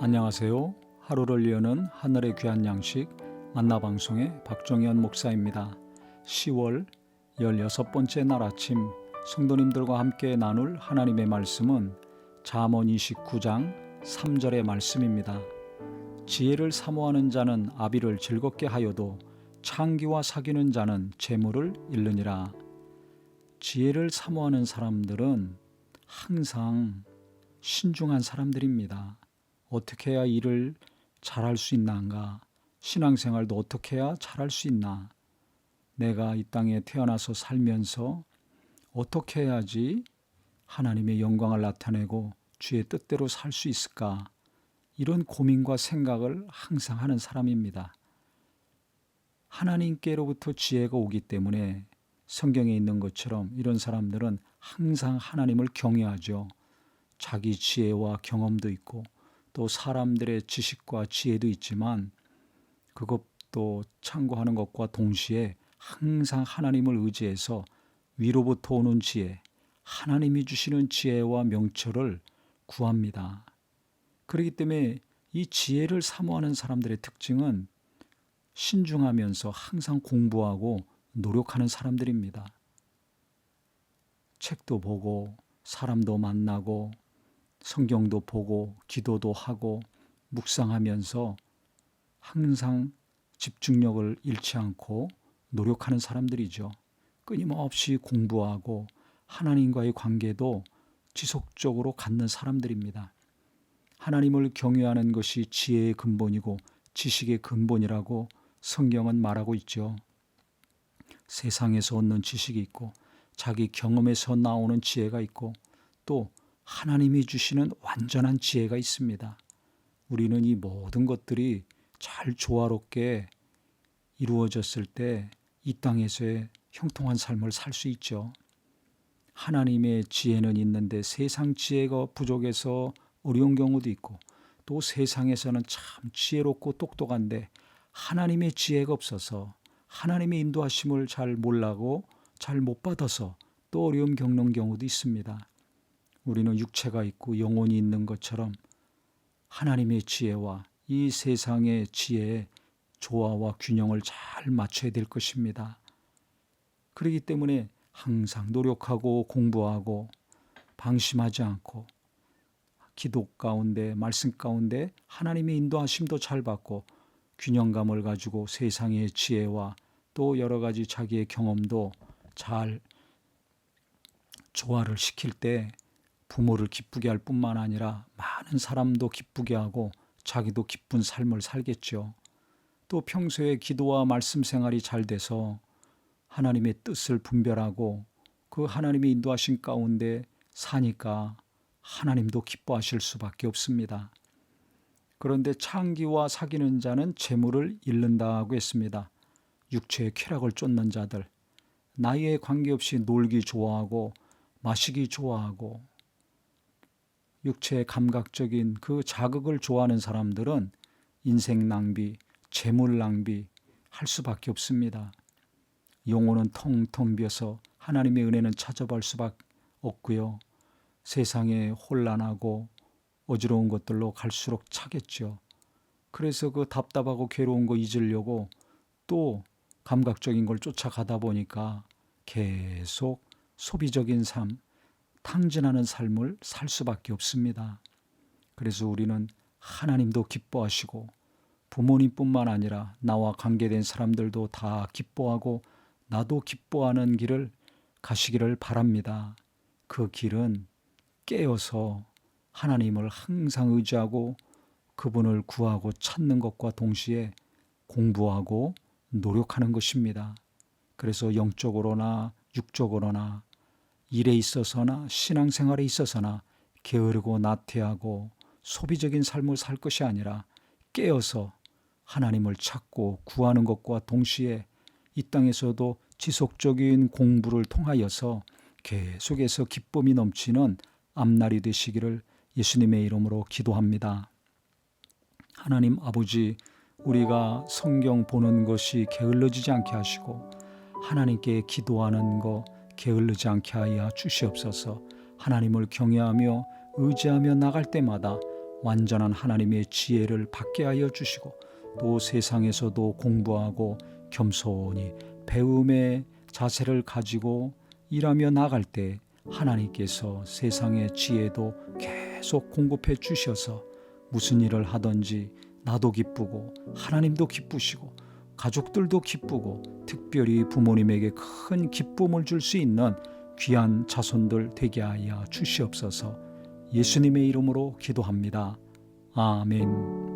안녕하세요. 하루를 여는 하늘의 귀한 양식 만나방송의 박종현 목사입니다. 10월 16번째 날 아침 성도님들과 함께 나눌 하나님의 말씀은 잠언 29장 3절의 말씀입니다. 지혜를 사모하는 자는 아비를 즐겁게 하여도 창기와 사귀는 자는 재물을 잃느니라. 지혜를 사모하는 사람들은 항상 신중한 사람들입니다. 어떻게 해야 일을 잘할 수 있나인가? 신앙생활도 어떻게 해야 잘할 수 있나? 내가 이 땅에 태어나서 살면서 어떻게 해야지 하나님의 영광을 나타내고 주의 뜻대로 살 수 있을까? 이런 고민과 생각을 항상 하는 사람입니다. 하나님께로부터 지혜가 오기 때문에 성경에 있는 것처럼 이런 사람들은 항상 하나님을 경외하죠. 자기 지혜와 경험도 있고 또 사람들의 지식과 지혜도 있지만 그것도 참고하는 것과 동시에 항상 하나님을 의지해서 위로부터 오는 지혜, 하나님이 주시는 지혜와 명철을 구합니다. 그렇기 때문에 이 지혜를 사모하는 사람들의 특징은 신중하면서 항상 공부하고 노력하는 사람들입니다. 책도 보고 사람도 만나고 성경도 보고 기도도 하고 묵상하면서 항상 집중력을 잃지 않고 노력하는 사람들이죠. 끊임없이 공부하고 하나님과의 관계도 지속적으로 갖는 사람들입니다. 하나님을 경외하는 것이 지혜의 근본이고 지식의 근본이라고 성경은 말하고 있죠. 세상에서 얻는 지식이 있고 자기 경험에서 나오는 지혜가 있고 또 하나님이 주시는 완전한 지혜가 있습니다. 우리는 이 모든 것들이 잘 조화롭게 이루어졌을 때 이 땅에서의 형통한 삶을 살 수 있죠. 하나님의 지혜는 있는데 세상 지혜가 부족해서 어려운 경우도 있고 또 세상에서는 참 지혜롭고 똑똑한데 하나님의 지혜가 없어서 하나님의 인도하심을 잘 몰라고 잘 못 받아서 또 어려움 겪는 경우도 있습니다. 우리는 육체가 있고 영혼이 있는 것처럼 하나님의 지혜와 이 세상의 지혜의 조화와 균형을 잘 맞춰야 될 것입니다. 그렇기 때문에 항상 노력하고 공부하고 방심하지 않고 기도 가운데 말씀 가운데 하나님의 인도하심도 잘 받고 균형감을 가지고 세상의 지혜와 또 여러 가지 자기의 경험도 잘 조화를 시킬 때 부모를 기쁘게 할 뿐만 아니라 많은 사람도 기쁘게 하고 자기도 기쁜 삶을 살겠죠. 또 평소에 기도와 말씀 생활이 잘 돼서 하나님의 뜻을 분별하고 그 하나님의 인도하신 가운데 사니까 하나님도 기뻐하실 수밖에 없습니다. 그런데 창기와 사귀는 자는 재물을 잃는다고 했습니다. 육체의 쾌락을 쫓는 자들, 나이에 관계없이 놀기 좋아하고 마시기 좋아하고 육체의 감각적인 그 자극을 좋아하는 사람들은 인생 낭비, 재물 낭비 할 수밖에 없습니다. 영혼은 텅텅 비어서 하나님의 은혜는 찾아볼 수밖에 없고요. 세상에 혼란하고 어지러운 것들로 갈수록 차겠죠. 그래서 그 답답하고 괴로운 거 잊으려고 또 감각적인 걸 쫓아가다 보니까 계속 소비적인 삶, 탕진하는 삶을 살 수밖에 없습니다. 그래서 우리는 하나님도 기뻐하시고 부모님뿐만 아니라 나와 관계된 사람들도 다 기뻐하고 나도 기뻐하는 길을 가시기를 바랍니다. 그 길은 깨어서 하나님을 항상 의지하고 그분을 구하고 찾는 것과 동시에 공부하고 노력하는 것입니다. 그래서 영적으로나 육적으로나 일에 있어서나 신앙생활에 있어서나 게으르고 나태하고 소비적인 삶을 살 것이 아니라 깨어서 하나님을 찾고 구하는 것과 동시에 이 땅에서도 지속적인 공부를 통하여서 계속해서 기쁨이 넘치는 앞날이 되시기를 예수님의 이름으로 기도합니다. 하나님 아버지, 우리가 성경 보는 것이 게을러지지 않게 하시고 하나님께 기도하는 것 게을르지 않게 하여 주시옵소서. 하나님을 경외하며 의지하며 나갈 때마다 완전한 하나님의 지혜를 받게 하여 주시고 또 세상에서도 공부하고 겸손히 배움의 자세를 가지고 일하며 나갈 때 하나님께서 세상의 지혜도 계속 공급해 주셔서 무슨 일을 하든지 나도 기쁘고 하나님도 기쁘시고 가족들도 기쁘고 특별히 부모님에게 큰 기쁨을 줄 수 있는 귀한 자손들 되게 하여 주시옵소서. 예수님의 이름으로 기도합니다. 아멘.